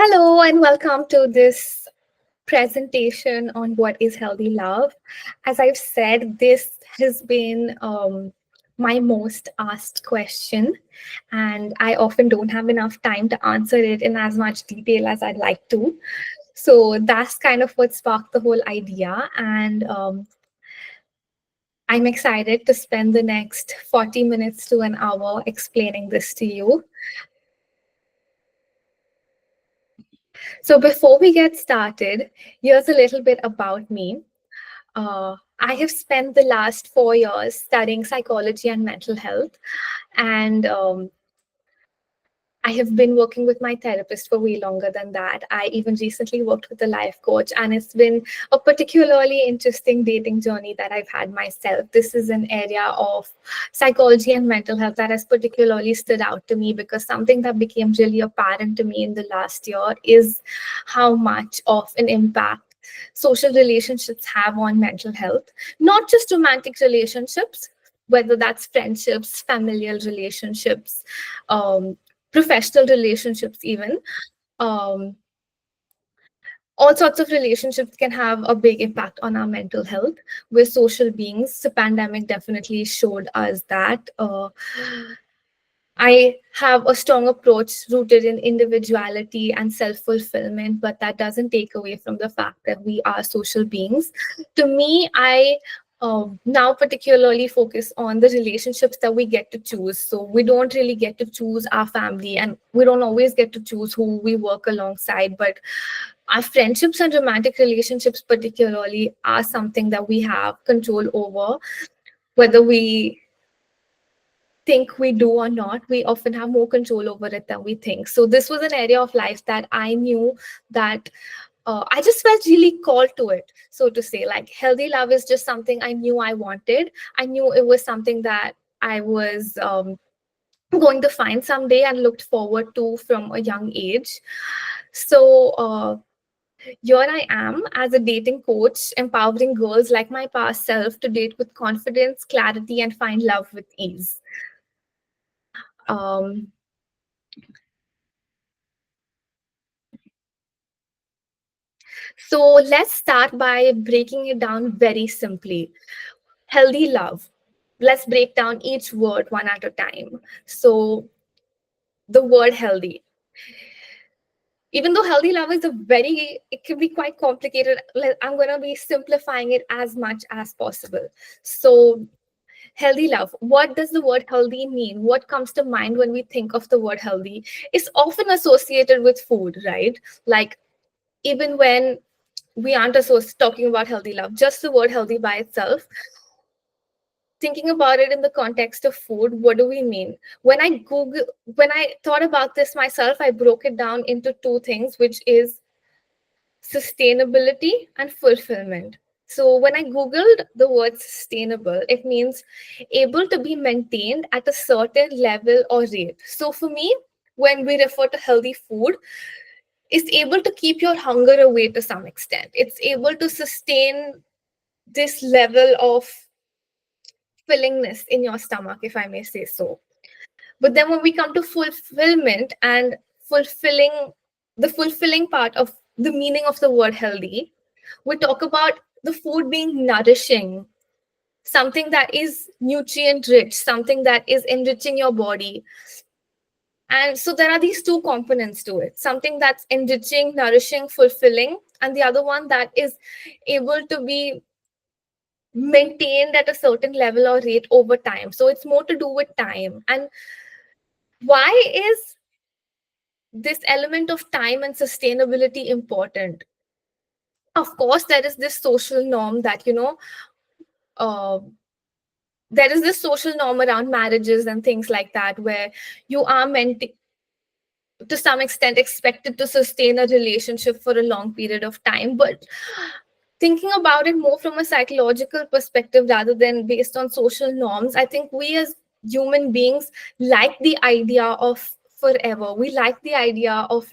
Hello, and welcome to this presentation on what is healthy love. As I've said, this has been my most asked question, and I often don't have enough time to answer it in as much detail as I'd like to. So that's kind of what sparked the whole idea. And I'm excited to spend the next 40 minutes to an hour explaining this to you. So before we get started, here's a little bit about me. I have spent the last 4 years studying psychology and mental health, and I have been working with my therapist for way longer than that. I even recently worked with a life coach, and it's been a particularly interesting dating journey that I've had myself. This is an area of psychology and mental health that has particularly stood out to me because something that became really apparent to me in the last year is how much of an impact social relationships have on mental health, not just romantic relationships, whether that's friendships, familial relationships, um, professional relationships, even. Um, all sorts of relationships can have a big impact on our mental health. We're social beings. The pandemic definitely showed us that. I have a strong approach rooted in individuality and self fulfillment, but that doesn't take away from the fact that we are social beings. To me, I now particularly focus on the relationships that we get to choose. So we don't really get to choose our family, and we don't always get to choose who we work alongside, but our friendships and romantic relationships, particularly, are something that we have control over, whether we think we do or not. We often have more control over it than we think. So this was an area of life that I knew that I just felt really called to it, so to say. Like, healthy love is just something I knew I wanted. I knew it was something that I was going to find someday and looked forward to from a young age. So here I am as a dating coach, empowering girls like my past self to date with confidence, clarity, and find love with ease. Um, So let's start by breaking it down very simply. Healthy love. Let's break down each word one at a time. So, the word healthy. Even though healthy love is it can be quite complicated. I'm going to be simplifying it as much as possible. So, healthy love. What does the word healthy mean? What comes to mind when we think of the word healthy? It's often associated with food, right? Like, even when we aren't talking about healthy love, just the word healthy by itself, thinking about it in the context of food, what do we mean? When I thought about this myself, I broke it down into two things, which is sustainability and fulfillment. So when I googled the word sustainable, it means able to be maintained at a certain level or rate. So for me, when we refer to healthy food, it's able to keep your hunger away to some extent. It's able to sustain this level of fillingness in your stomach, if I may say so. But then when we come to fulfillment and fulfilling, the fulfilling part of the meaning of the word healthy, we talk about the food being nourishing, something that is nutrient rich, something that is enriching your body. And so there are these two components to it, something that's enriching, nourishing, fulfilling, and the other one that is able to be maintained at a certain level or rate over time. So it's more to do with time. And why is this element of time and sustainability important? Of course, there is this social norm that, uh, there is this social norm around marriages and things like that, where you are meant to some extent expected to sustain a relationship for a long period of time. But thinking about it more from a psychological perspective rather than based on social norms, I think we as human beings like the idea of forever. We like the idea of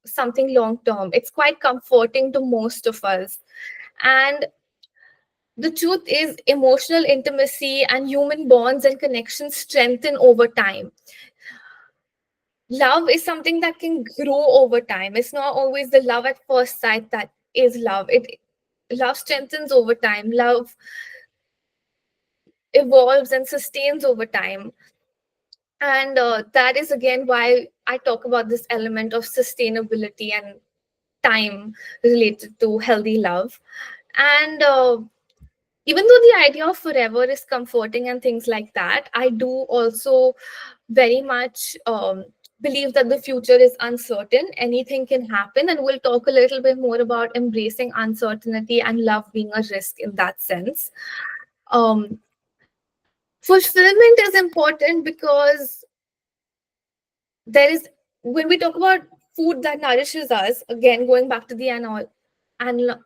something long term. It's quite comforting to most of us. And the truth is, emotional intimacy and human bonds and connections strengthen over time. love is something that can grow over time. It's not always the love at first sight that is love. It love strengthens over time. Love evolves and sustains over time. And that is again why I talk about this element of sustainability and time related to healthy love. And even though the idea of forever is comforting and things like that, I do also very much believe that the future is uncertain. Anything can happen. And we'll talk a little bit more about embracing uncertainty and love being a risk in that sense. Um, Fulfillment is important because there is, when we talk about food that nourishes us, again, going back to the an-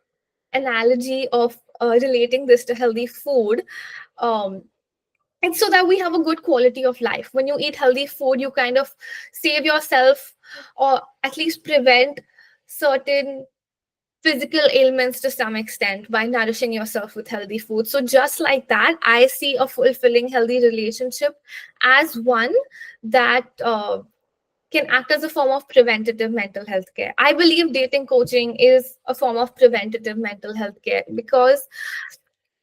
analogy of relating this to healthy food, um, and so that we have a good quality of life. When you eat healthy food, you kind of save yourself, or at least prevent certain physical ailments to some extent by nourishing yourself with healthy food. So just like that, I see a fulfilling healthy relationship as one that can act as a form of preventative mental health care. I believe dating coaching is a form of preventative mental health care because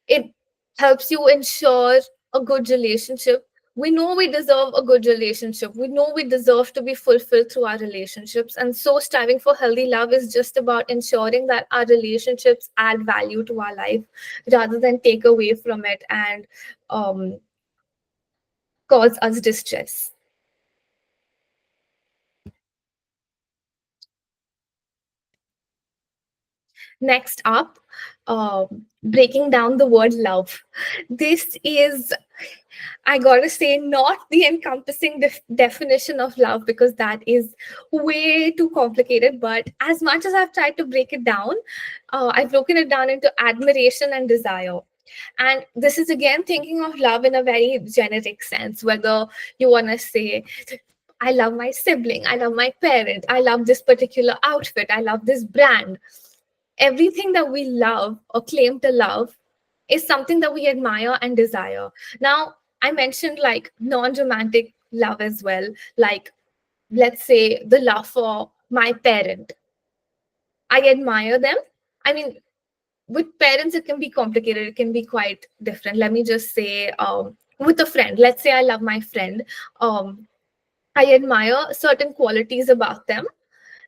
it helps you ensure a good relationship. We know we deserve a good relationship. We know we deserve to be fulfilled through our relationships. And so, striving for healthy love is just about ensuring that our relationships add value to our life rather than take away from it and um, cause us distress. Next up, breaking down the word love. This is, I gotta say, not the encompassing definition of love because that is way too complicated. But as much as I've tried to break it down, I've broken it down into admiration and desire. And this is again thinking of love in a very generic sense, whether you want to say, I love my sibling, I love my parent, I love this particular outfit, I love this brand. Everything that we love or claim to love is something that we admire and desire. Now, I mentioned like non romantic love as well. Like, let's say the love for my parent. I admire them. I mean, with parents, it can be complicated, it can be quite different. Let me just say, with a friend, let's say I love my friend. Um, I admire certain qualities about them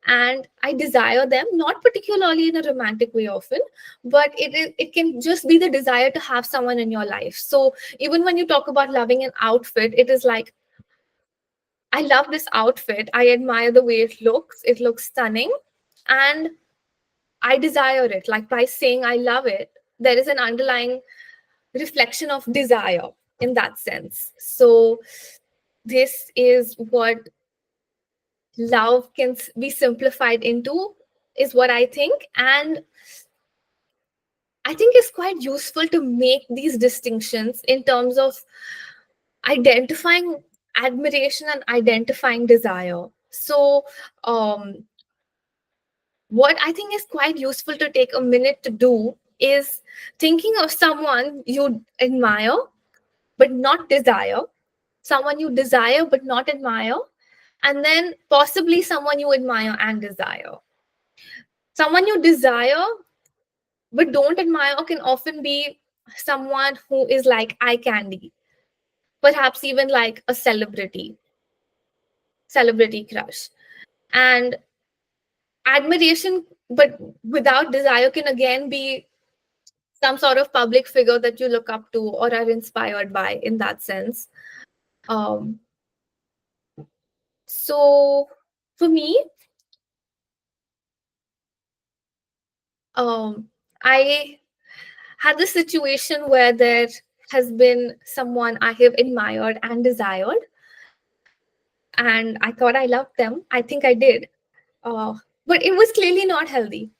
and I desire them, not particularly in a romantic way often, but it can just be the desire to have someone in your life. So even when you talk about loving an outfit, it is like, I love this outfit, I admire the way it looks stunning, and I desire it. Like by saying I love it, there is an underlying reflection of desire in that sense. So this is what love can be simplified into, is what I think. And I think it's quite useful to make these distinctions in terms of identifying admiration and identifying desire. So, what I think is quite useful to take a minute to do is thinking of someone you admire but not desire, someone you desire but not admire, and then possibly someone you admire and desire. Someone you desire but don't admire can often be someone who is like eye candy, perhaps even like a celebrity crush. And admiration, but without desire, can again be some sort of public figure that you look up to or are inspired by in that sense. Um, so for me, I had this situation where there has been someone I have admired and desired, and I thought I loved them. I think I did. But it was clearly not healthy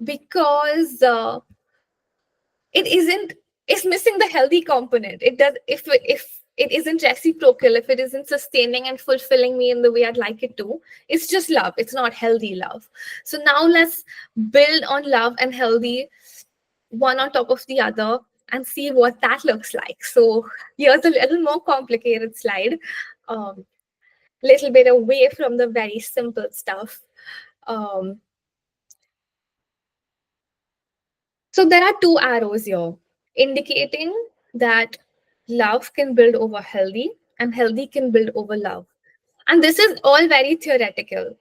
because it isn't, it's missing the healthy component. It does, if it isn't reciprocal, if it isn't sustaining and fulfilling me in the way I'd like it to, it's just love, it's not healthy love. So now let's build on love and healthy, one on top of the other, and see what that looks like. So here's a little more complicated slide. um, little bit away from the very simple stuff. Um, so there are two arrows here indicating that love can build over healthy and healthy can build over love. And this is all very theoretical,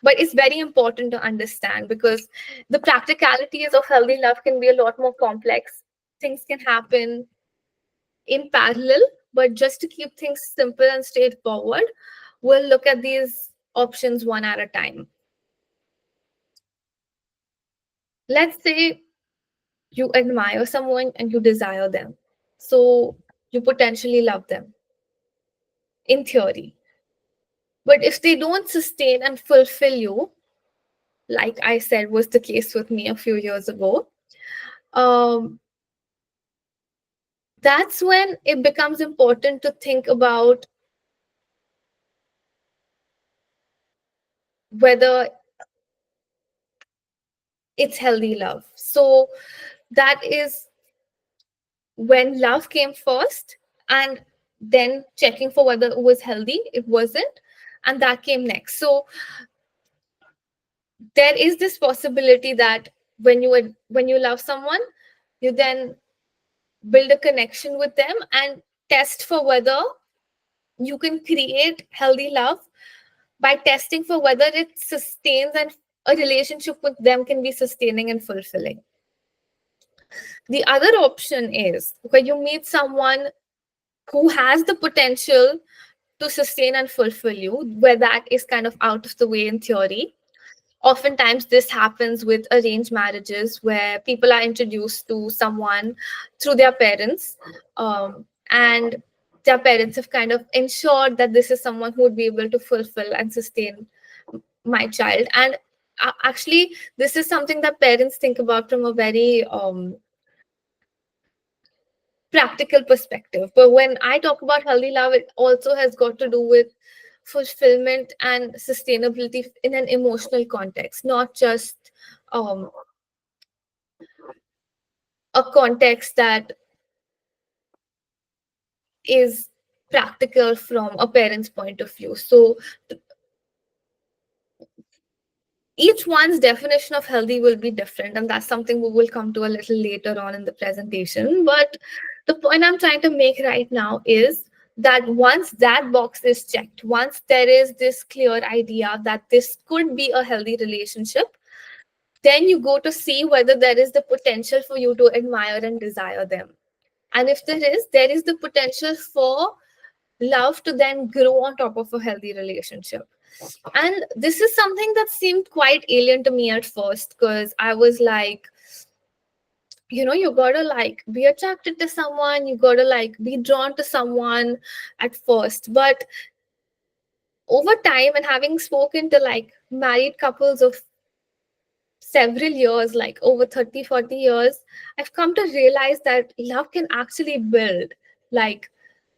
but it's very important to understand because the practicalities of healthy love can be a lot more complex. Things can happen in parallel, but just to keep things simple and straightforward, we'll look at these options one at a time. Let's say you admire someone and you desire them. So you potentially love them in theory. But if they don't sustain and fulfill you, like I said was the case with me a few years ago, um, that's when it becomes important to think about whether it's healthy love. So that is when love came first, and then checking for whether it was healthy, it wasn't, and that came next. So there is this possibility that when you love someone, you then build a connection with them and test for whether you can create healthy love by testing for whether it sustains and a relationship with them can be sustaining and fulfilling. The other option is when you meet someone who has the potential to sustain and fulfill you, where that is kind of out of the way in theory. Oftentimes, this happens with arranged marriages where people are introduced to someone through their parents, and their parents have kind of ensured that this is someone who would be able to fulfill and sustain my child. And actually, this is something that parents think about from a very practical perspective. But when I talk about healthy love, it also has got to do with fulfillment and sustainability in an emotional context, not just um, a context that is practical from a parent's point of view. So each one's definition of healthy will be different, and that's something we will come to a little later on in the presentation. But the point I'm trying to make right now is that once that box is checked, once there is this clear idea that this could be a healthy relationship, then you go to see whether there is the potential for you to admire and desire them. And if there is the potential for love to then grow on top of a healthy relationship. And this is something that seemed quite alien to me at first because I was like, you gotta like be attracted to someone, you gotta like be drawn to someone at first. But over time, and having spoken to like married couples of several years, like over 30, 40 years, I've come to realize that love can actually build. Like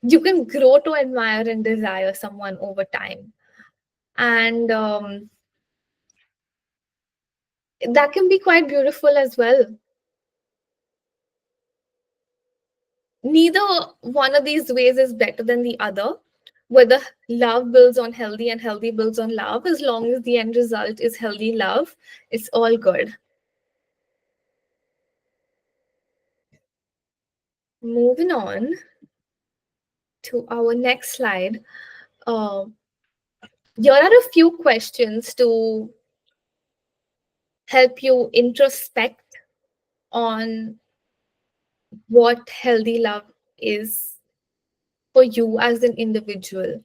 you can grow to admire and desire someone over time. And that can be quite beautiful as well. Neither one of these ways is better than the other. Whether love builds on healthy and healthy builds on love, as long as the end result is healthy love, it's all good. Moving on to our next slide. Uh, here are a few questions to help you introspect on what healthy love is for you as an individual.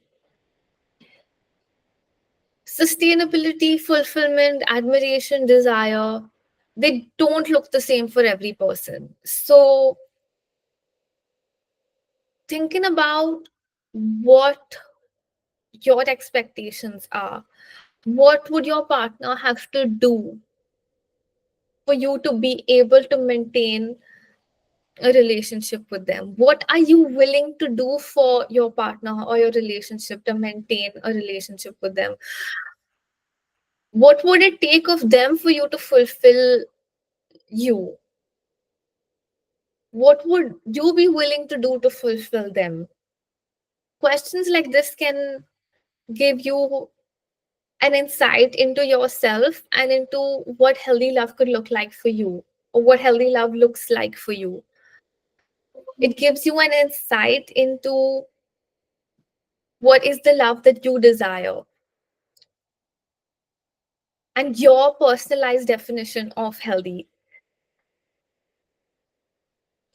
Sustainability, fulfillment, admiration, desire, they don't look the same for every person. So, thinking about what your expectations are, what would your partner have to do for you to be able to maintain a relationship with them? What are you willing to do for your partner or your relationship to maintain a relationship with them? What would it take of them for you to fulfill you? What would you be willing to do to fulfill them? Questions like this can give you an insight into yourself and into what healthy love could look like for you, or what healthy love looks like for you. It gives you an insight into what is the love that you desire and your personalized definition of healthy.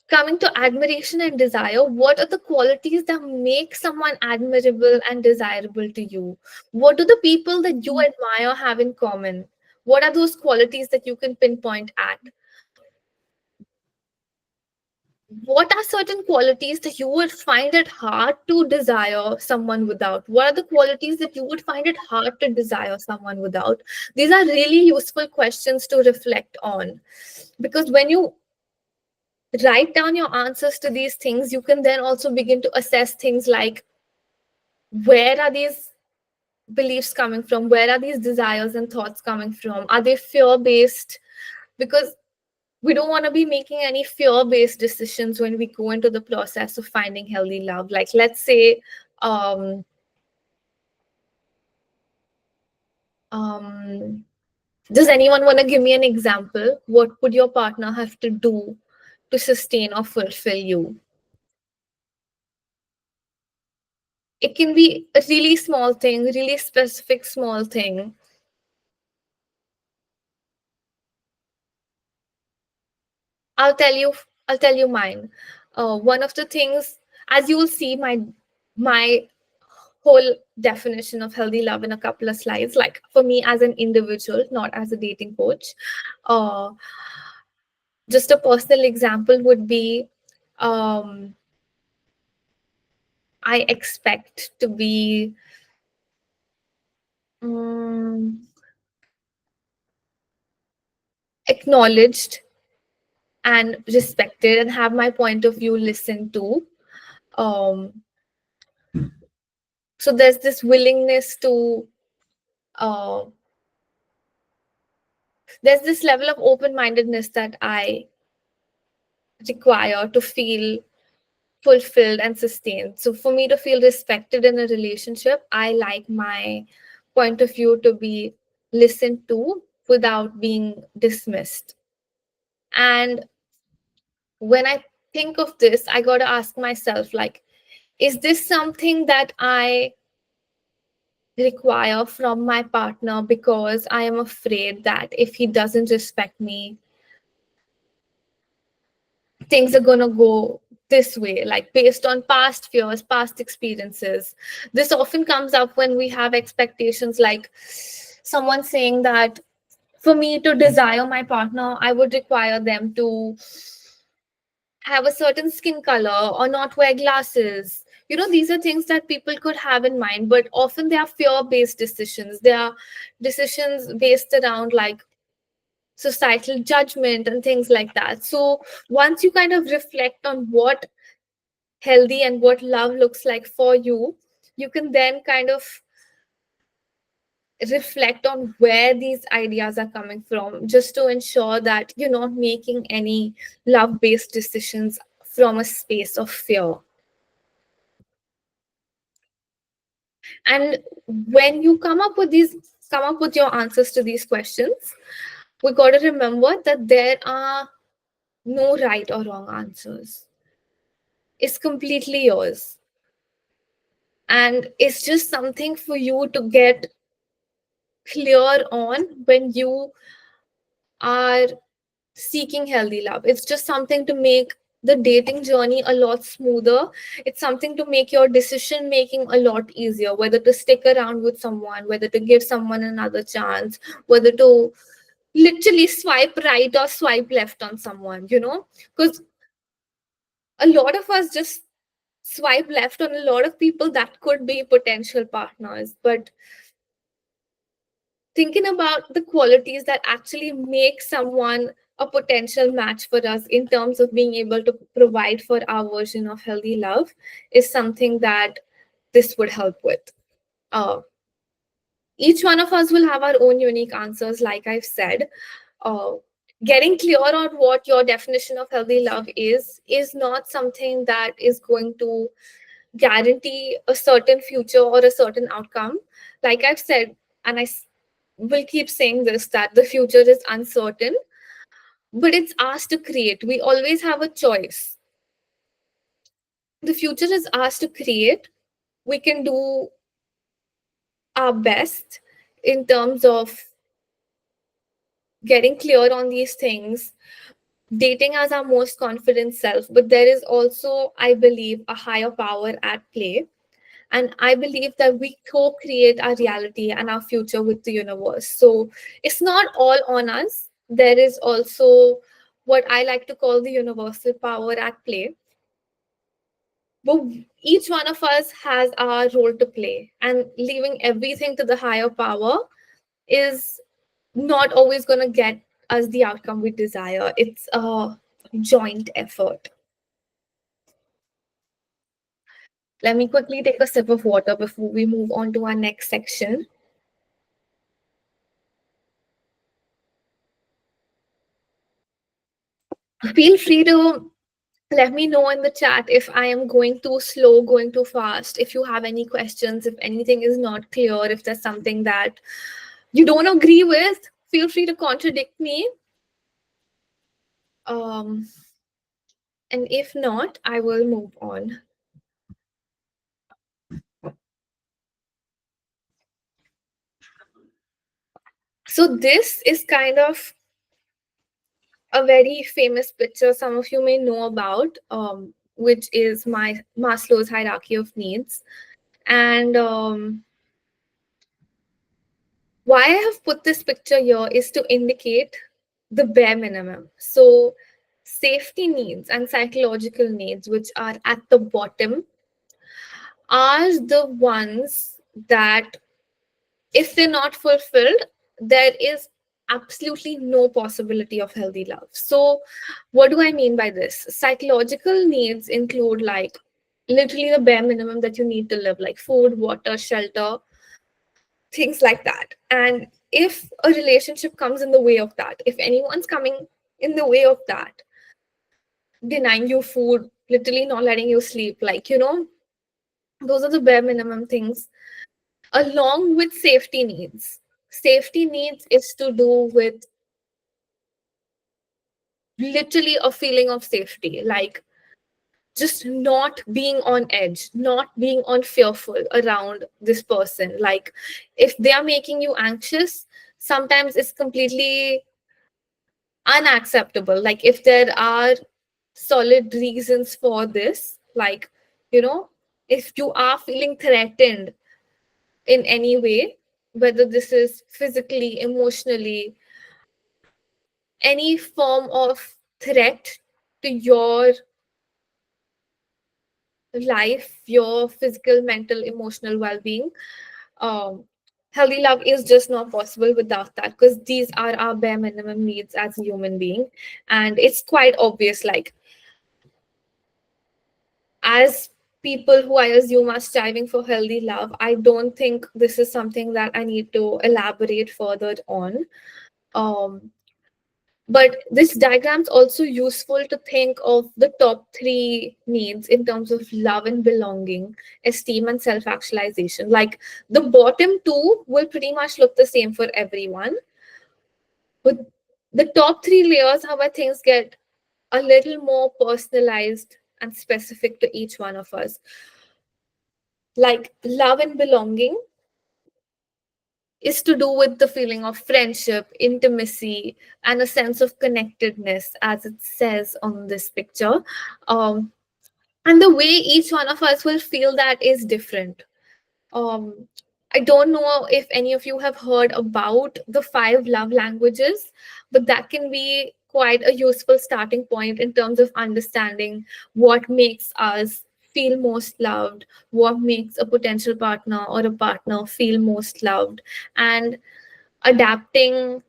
Coming to admiration and desire, what are the qualities that make someone admirable and desirable to you? What do the people that you admire have in common? What are those qualities that you can pinpoint at? What are certain qualities that you would find it hard to desire someone without? What are the qualities that you would find it hard to desire someone without? These are really useful questions to reflect on, because when you write down your answers to these things, you can then also begin to assess things like, where are these beliefs coming from? Where are these desires and thoughts coming from? Are they fear based? Because we don't want to be making any fear based decisions when we go into the process of finding healthy love. Like, let's say, um, um, does anyone want to give me an example? What would your partner have to do to sustain or fulfill you? It can be a really small thing, really specific small thing. I'll tell you. I'll tell you mine. One of the things, as you will see, my whole definition of healthy love in a couple of slides. Like for me, as an individual, not as a dating coach. Uh, just a personal example would be, um, I expect to be um, acknowledged and respected, and have my point of view listened to. Um, so there's this willingness to, uh, there's this level of open mindedness that I require to feel fulfilled and sustained. So for me to feel respected in a relationship, I like my point of view to be listened to without being dismissed. And when I think of this, I got to ask myself, like, is this something that I require from my partner because I am afraid that if he doesn't respect me, things are going to go this way, like based on past fears, past experiences? This often comes up when we have expectations, like someone saying that for me to desire my partner, I would require them to have a certain skin color or not wear glasses. You know, these are things that people could have in mind, but often they are fear based decisions. They are decisions based around like societal judgment and things like that. So once you kind of reflect on what healthy and what love looks like for you, you can then kind of reflect on where these ideas are coming from, just to ensure that you're not making any love based decisions from a space of fear. And when you come up with your answers to these questions, we got to remember that there are no right or wrong answers. It's completely yours. And it's just something for you to get clear on when you are seeking healthy love. It's just something to make the dating journey a lot smoother. It's something to make your decision making a lot easier, whether to stick around with someone, whether to give someone another chance, whether to literally swipe right or swipe left on someone, you know? Because a lot of us just swipe left on a lot of people that could be potential partners. But thinking about the qualities that actually make someone a potential match for us in terms of being able to provide for our version of healthy love is something that this would help with. Uh, each one of us will have our own unique answers, like I've said. Uh, Getting clear on what your definition of healthy love is not something that is going to guarantee a certain future or a certain outcome. Like I've said, and will keep saying this, that the future is uncertain, but it's ours to create. We always have a choice. The future is ours to create. We can do our best in terms of getting clear on these things, dating as our most confident self. But there is also, I believe, a higher power at play. And I believe that we co create our reality and our future with the universe. So it's not all on us. There is also what I like to call the universal power at play. But each one of us has our role to play. And leaving everything to the higher power is not always going to get us the outcome we desire. It's a joint effort. Let me quickly take a sip of water before we move on to our next section. Feel free to let me know in the chat if I am going too slow, going too fast, if you have any questions, if anything is not clear, if there's something that you don't agree with, feel free to contradict me. Um, and if not, I will move on. So this is kind of a very famous picture some of you may know about, which is my Maslow's hierarchy of needs. And why I have put this picture here is to indicate the bare minimum. So safety needs and psychological needs, which are at the bottom, are the ones that, if they're not fulfilled, there is absolutely no possibility of healthy love. So, what do I mean by this? Psychological needs include, like, literally the bare minimum that you need to live, like food, water, shelter, things like that. And if a relationship comes in the way of that, if anyone's coming in the way of that, denying you food, literally not letting you sleep, like, those are the bare minimum things, along with safety needs. Safety needs is to do with literally a feeling of safety, like just not being on edge, not being on fearful around this person. Like if they are making you anxious, sometimes it's completely unacceptable. Like if there are solid reasons for this, like, you know, if you are feeling threatened in any way, whether this is physically, emotionally, any form of threat to your life, your physical, mental, emotional well-being, um, healthy love is just not possible without that, because these are our bare minimum needs as a human being. And it's quite obvious, like, as people who I assume are striving for healthy love, I don't think this is something that I need to elaborate further on. Um, But this diagram's also useful to think of the top three needs in terms of love and belonging, esteem and self-actualization. Like the bottom two will pretty much look the same for everyone. But the top three layers are where things get a little more personalized and specific to each one of us. Like love and belonging is to do with the feeling of friendship, intimacy, and a sense of connectedness, as it says on this picture. Um, and the way each one of us will feel that is different. Um, I don't know if any of you have heard about the five love languages, but that can be quite a useful starting point in terms of understanding what makes us feel most loved, what makes a potential partner or a partner feel most loved, and adapting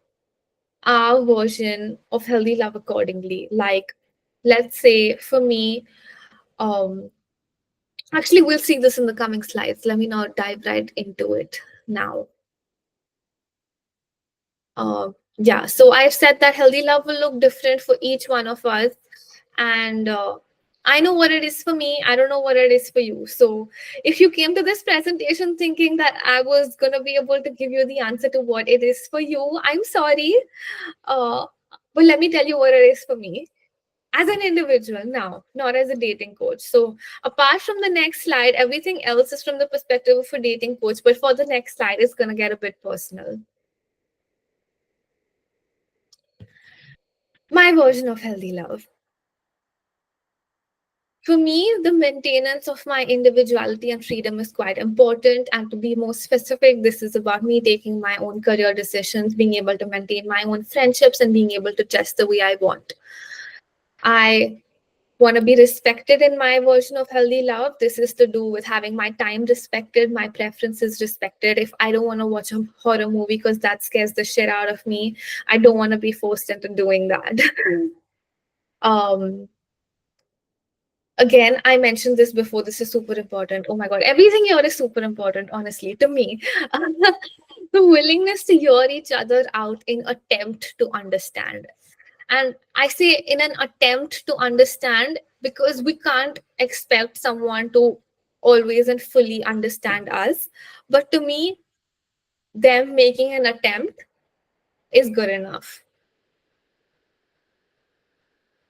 our version of healthy love accordingly. Like, let's say for me, um, actually, we'll see this in the coming slides. Let me not dive right into it now. Yeah, so I've said that healthy love will look different for each one of us. And I know what it is for me. I don't know what it is for you. So, if you came to this presentation thinking that I was going to be able to give you the answer to what it is for you, I'm sorry. Uh, but let me tell you what it is for me as an individual now, not as a dating coach. So, apart from the next slide, everything else is from the perspective of a dating coach. But for the next slide, it's going to get a bit personal. My version of healthy love. For me, the maintenance of my individuality and freedom is quite important. And to be more specific, this is about me taking my own career decisions, being able to maintain my own friendships, and being able to dress the way I want. I want to be respected in my version of healthy love. This is to do with having my time respected, my preferences respected. If I don't want to watch a horror movie because that scares the shit out of me, I don't want to be forced into doing that. um, Again, I mentioned this before. This is super important. Oh my God, everything here is super important, honestly, to me. The willingness to hear each other out in attempt to understand. And I say in an attempt to understand because we can't expect someone to always and fully understand us. But to me, them making an attempt is good enough.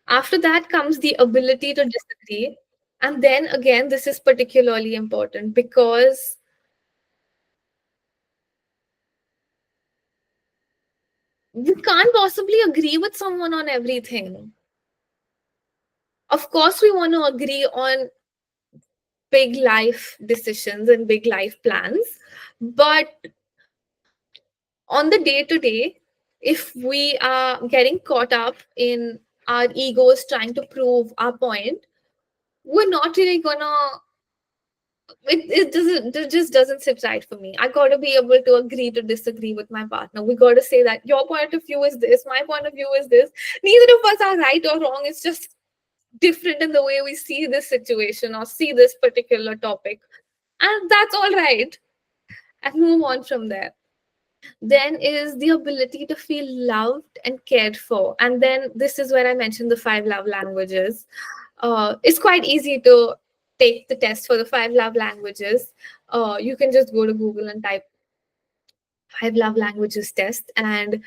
After that comes the ability to disagree. And then again, this is particularly important because we can't possibly agree with someone on everything. Of course, we want to agree on big life decisions and big life plans, but on the day to day, if we are getting caught up in our egos trying to prove our point, we're not really gonna it just doesn't sit right for me. I gotta be able to agree to disagree with my partner. We gotta say that your point of view is this, my point of view is this. Neither of us are right or wrong. It's just different in the way we see this situation or see this particular topic. And that's all right. And move on from there. Then is the ability to feel loved and cared for. And then this is where I mentioned the five love languages. It's quite easy to take the test for the five love languages. You can just go to Google and type five love languages test and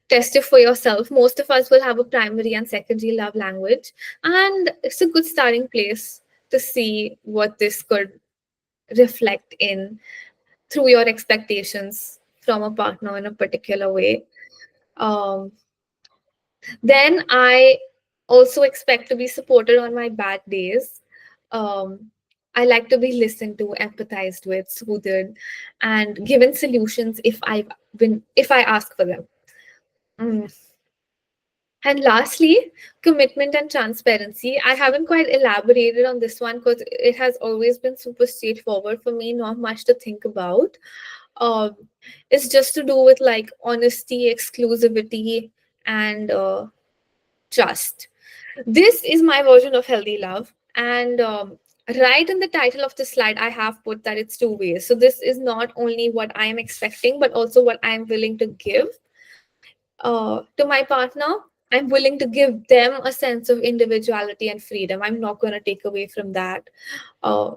test it for yourself. Most of us will have a primary and secondary love language, and it's a good starting place to see what this could reflect in through your expectations from a partner in a particular way. Um, then I also expect to be supported on my bad days. Um, I like to be listened to, empathized with, soothed, and given solutions if I ask for them. Mm. And lastly, commitment and transparency. I haven't quite elaborated on this one because it has always been super straightforward for me, not much to think about. Um, it's just to do with like honesty, exclusivity, and trust. This is my version of healthy love. And right in the title of the slide, I have put that it's two ways. So this is not only what I am expecting, but also what I'm willing to give to my partner. I'm willing to give them a sense of individuality and freedom. I'm not going to take away from that. Uh,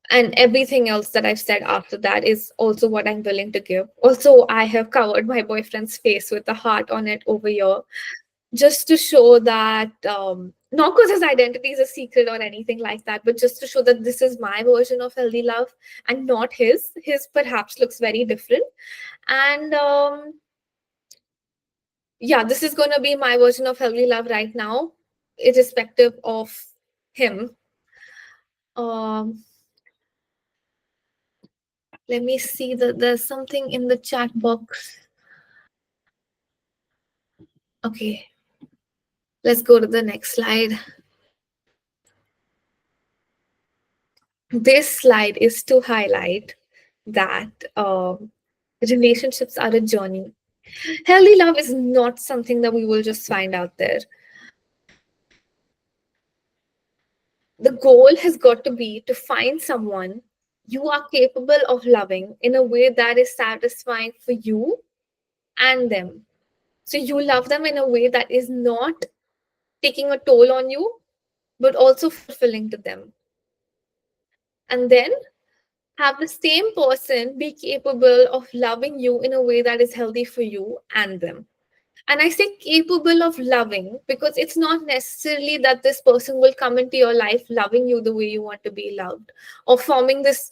and everything else that I've said after that is also what I'm willing to give. Also, I have covered my boyfriend's face with a heart on it over here just to show that not because his identity is a secret or anything like that, but just to show that this is my version of healthy love and not his. His perhaps looks very different. And yeah, this is going to be my version of healthy love right now, irrespective of him. Um, let me see that there's something in the chat box. Okay, let's go to the next slide. This slide is to highlight that relationships are a journey. Healthy love is not something that we will just find out there. The goal has got to be to find someone you are capable of loving in a way that is satisfying for you and them. So you love them in a way that is not taking a toll on you, but also fulfilling to them. And then have the same person be capable of loving you in a way that is healthy for you and them. And I say capable of loving because it's not necessarily that this person will come into your life loving you the way you want to be loved or forming this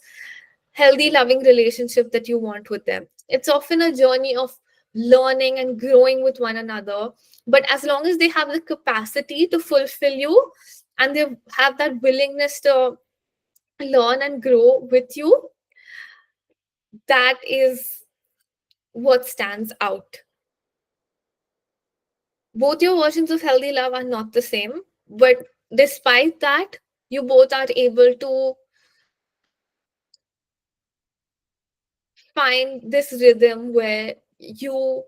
healthy, loving relationship that you want with them. It's often a journey of learning and growing with one another. But as long as they have the capacity to fulfill you and they have that willingness to learn and grow with you, that is what stands out. Both your versions of healthy love are not the same, but despite that, you both are able to find this rhythm where you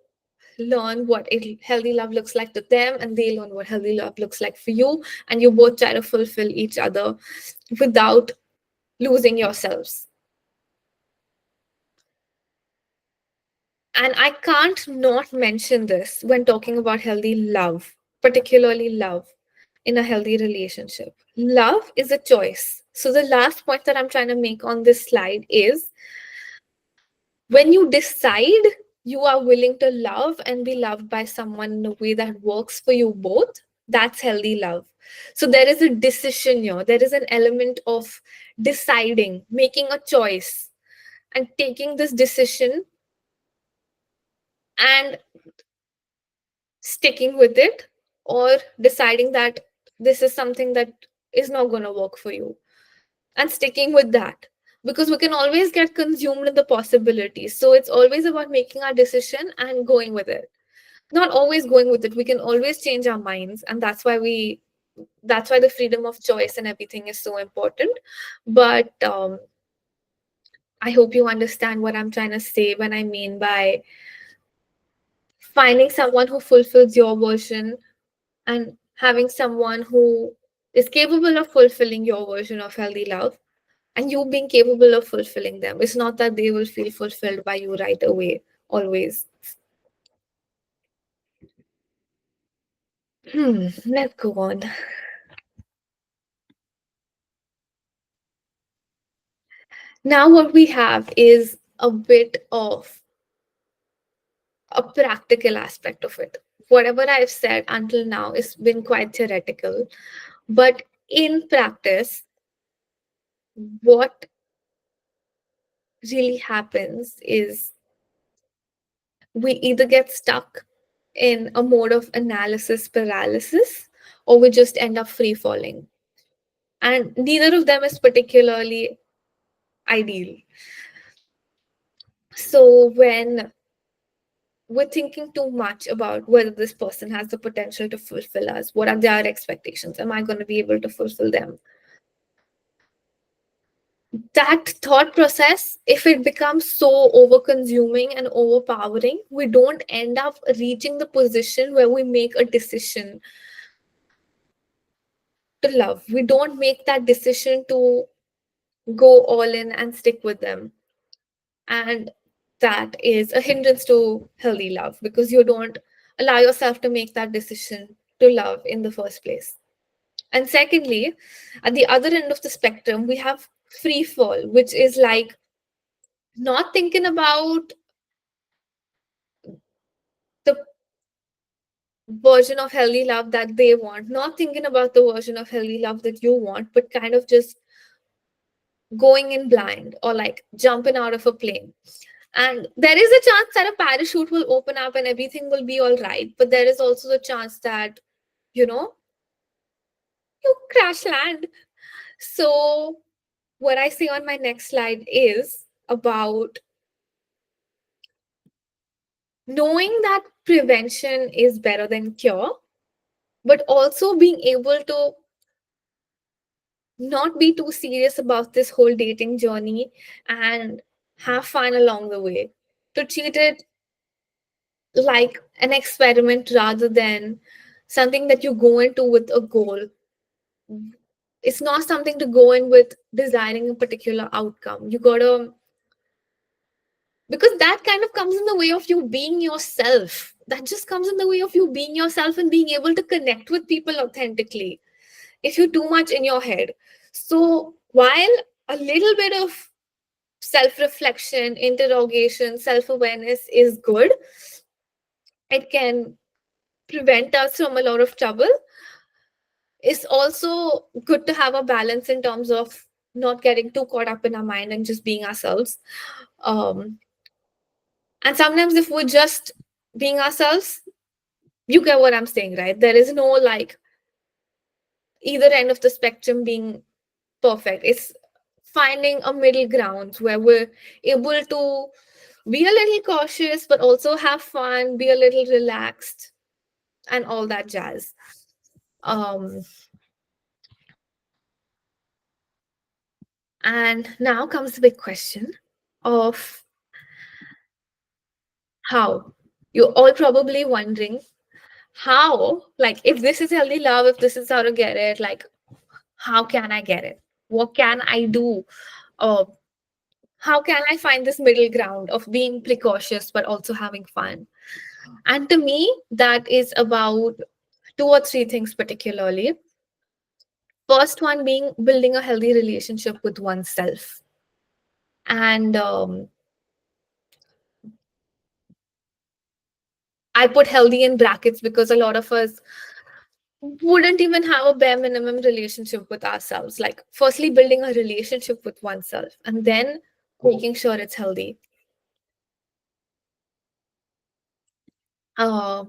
learn what healthy love looks like to them and they learn what healthy love looks like for you, and you both try to fulfill each other without losing yourselves. And I can't not mention this when talking about healthy love, particularly love in a healthy relationship. Love is a choice. So, the last point that I'm trying to make on this slide is when you decide you are willing to love and be loved by someone in a way that works for you both, that's healthy love. So, there is a decision here, there is an element of deciding, making a choice, and taking this decision and sticking with it, or deciding that this is something that is not going to work for you and sticking with that, because we can always get consumed in the possibilities. So it's always about making our decision and going with it. Not always going with it, we can always change our minds, and that's why the freedom of choice and everything is so important. But I hope you understand what I'm trying to say when I mean by finding someone who fulfills your version and having someone who is capable of fulfilling your version of healthy love and you being capable of fulfilling them. It's not that they will feel fulfilled by you right away, always. Let's go on. Now, what we have is a bit of a practical aspect of it. Whatever I've said until now has been quite theoretical, but in practice, what really happens is we either get stuck in a mode of analysis paralysis or we just end up free falling. And neither of them is particularly ideal. So when we're thinking too much about whether this person has the potential to fulfill us, what are their expectations? Am I going to be able to fulfill them? That thought process, if it becomes so over consuming and overpowering, we don't end up reaching the position where we make a decision to love. We don't make that decision to go all in and stick with them. And that is a hindrance to healthy love because you don't allow yourself to make that decision to love in the first place. And secondly, at the other end of the spectrum, we have free fall, which is like not thinking about the version of healthy love that they want, not thinking about the version of healthy love that you want, but kind of just going in blind or like jumping out of a plane. And there is a chance that a parachute will open up and everything will be all right. But there is also the chance that, you know, you crash land. So, what I say on my next slide is about knowing that prevention is better than cure, but also being able to not be too serious about this whole dating journey and have fun along the way. To treat it like an experiment rather than something that you go into with a goal. It's not something to go in with desiring a particular outcome. You gotta, because that kind of comes in the way of you being yourself. That just comes in the way of you being yourself and being able to connect with people authentically. if you're too much in your head. So while a little bit of self reflection, interrogation, self awareness is good, it can prevent us from a lot of trouble. It's also good to have a balance in terms of not getting too caught up in our mind and just being ourselves. Um, and sometimes, if we're just being ourselves, you get what I'm saying, right? There is no like either end of the spectrum being perfect. It's finding a middle ground where we're able to be a little cautious, but also have fun, be a little relaxed, and all that jazz. Um, and now comes the big question of how. You're all probably wondering how, like, if this is healthy love, if this is how to get it, like, how can I get it? What can I do? Uh, how can I find this middle ground of being precautious but also having fun? And to me, that is about two or three things particularly. First one being building a healthy relationship with oneself. And I put healthy in brackets because a lot of us wouldn't even have a bare minimum relationship with ourselves. Like, firstly, building a relationship with oneself and then making sure it's healthy. Uh,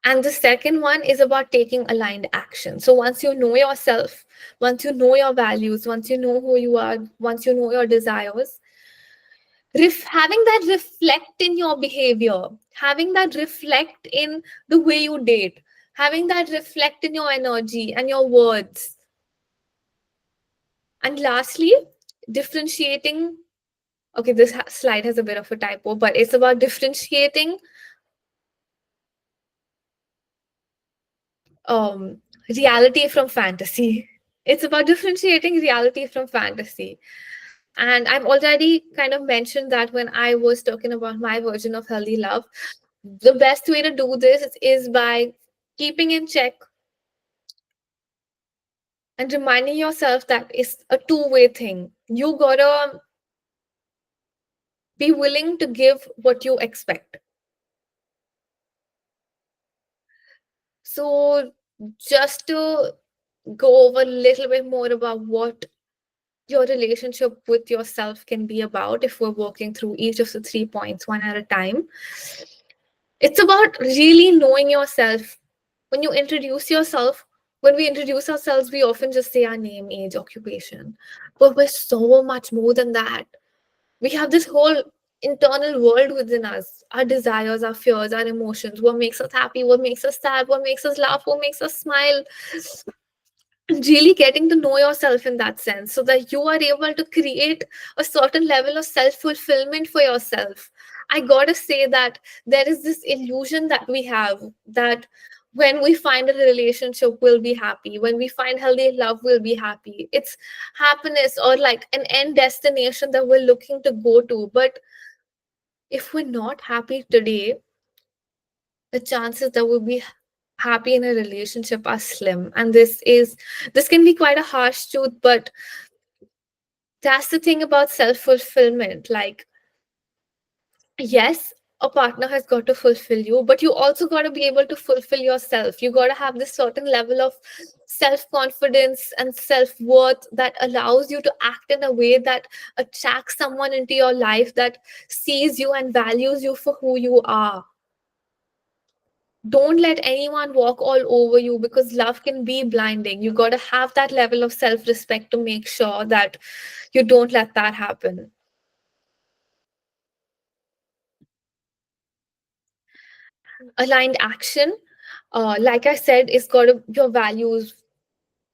and the second one is about taking aligned action. So once you know yourself, once you know your values, once you know who you are, once you know your desires, having that reflect in your behavior, having that reflect in the way you date, having that reflect in your energy and your words. And lastly, differentiating. Okay, this slide has a bit of a typo, but it's about differentiating um, reality from fantasy. It's about differentiating reality from fantasy. And I've already kind of mentioned that when I was talking about my version of healthy love. The best way to do this is by keeping in check and reminding yourself that it's a two-way thing. You gotta be willing to give what you expect. So, just to go over a little bit more about what your relationship with yourself can be about, if we're working through each of the 3 points one at a time, it's about really knowing yourself. When you introduce yourself, when we introduce ourselves, we often just say our name, age, occupation. But we're so much more than that. We have this whole internal world within us, our desires, our fears, our emotions, what makes us happy, what makes us sad, what makes us laugh, what makes us smile. Really getting to know yourself in that sense so that you are able to create a certain level of self fulfillment for yourself. I gotta say that there is this illusion that we have that when we find a relationship, we'll be happy. When we find healthy love, we'll be happy. It's happiness or like an end destination that we're looking to go to. But if we're not happy today, the chances that we'll be happy in a relationship are slim. And this can be quite a harsh truth, but that's the thing about self-fulfillment. Like, yes, a partner has got to fulfill you, but you also got to be able to fulfill yourself. You got to have this certain level of self-confidence and self-worth that allows you to act in a way that attracts someone into your life that sees you and values you for who you are. Don't let anyone walk all over you because love can be blinding. You got to have that level of self respect to make sure that you don't let that happen. Aligned action, like I said, is got to your values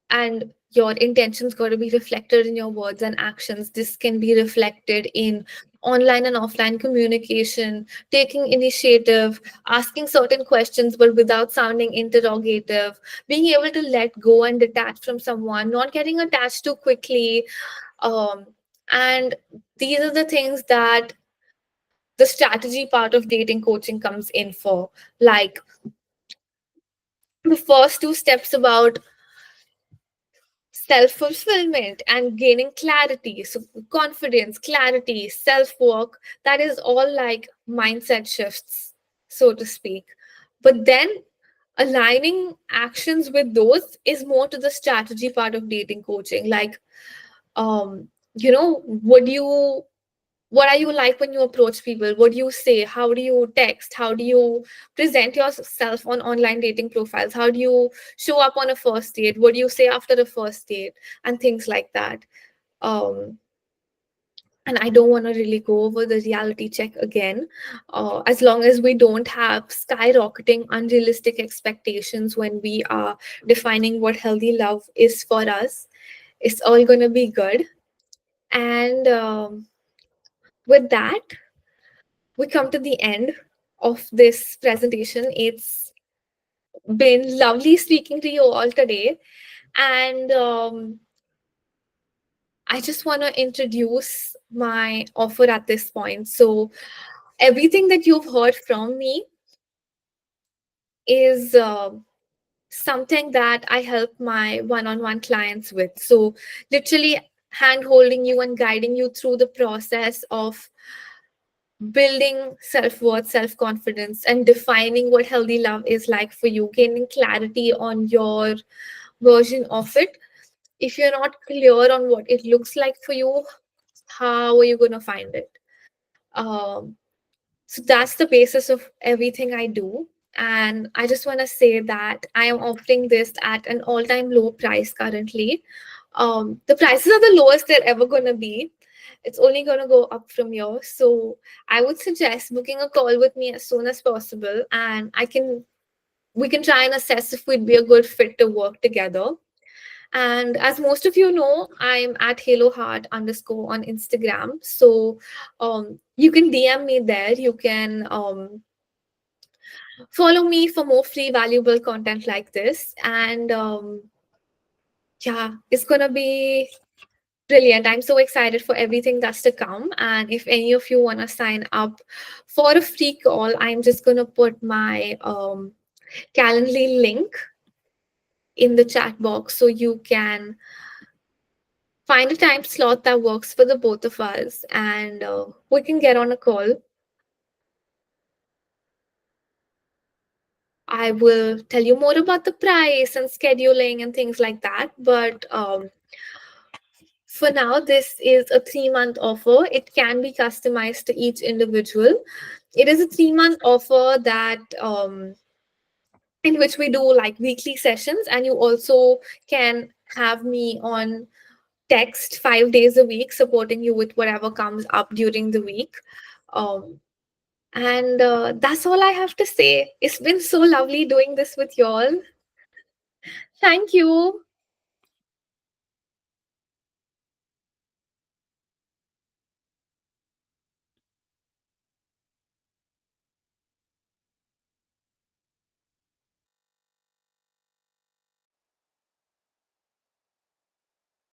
and your intentions got to be reflected in your words and actions. This can be reflected in online and offline communication, taking initiative, asking certain questions but without sounding interrogative, being able to let go and detach from someone, not getting attached too quickly. And these are the things that the strategy part of dating coaching comes in for. Like the first two steps about self fulfillment and gaining clarity. So, confidence, clarity, self work, that is all like mindset shifts, so to speak. But then aligning actions with those is more to the strategy part of dating coaching. Like, would you what are you like when you approach people? What do you say? How do you text? How do you present yourself on online dating profiles? How do you show up on a first date? What do you say after the first date? And things like that. um, and I don't want to really go over the reality check again. As long as we don't have skyrocketing unrealistic expectations when we are defining what healthy love is for us, it's all going to be good. And with that, we come to the end of this presentation. It's been lovely speaking to you all today. And I just want to introduce my offer at this point. So, everything that you've heard from me is something that I help my one on one clients with. So, literally hand holding you and guiding you through the process of building self worth, self confidence, and defining what healthy love is like for you, gaining clarity on your version of it. If you're not clear on what it looks like for you, how are you going to find it? Um, so that's the basis of everything I do. And I just want to say that I am offering this at an all time low price currently. The prices are the lowest they're ever going to be. It's only going to go up from here. So I would suggest booking a call with me as soon as possible, and we can try and assess if we'd be a good fit to work together. And as most of you know, I'm at Halo Heart underscore on Instagram. So you can DM me there. You can follow me for more free, valuable content like this. And yeah, it's going to be brilliant. I'm so excited for everything that's to come. And if any of you want to sign up for a free call, I'm just going to put my Calendly link in the chat box so you can find a time slot that works for the both of us, and we can get on a call. I will tell you more about the price and scheduling and things like that. But for now, this is a 3-month offer. It can be customized to each individual. It is a 3-month offer that in which we do like weekly sessions, and you also can have me on text 5 days a week, supporting you with whatever comes up during the week. Um, and that's all I have to say. It's been so lovely doing this with y'all. Thank you.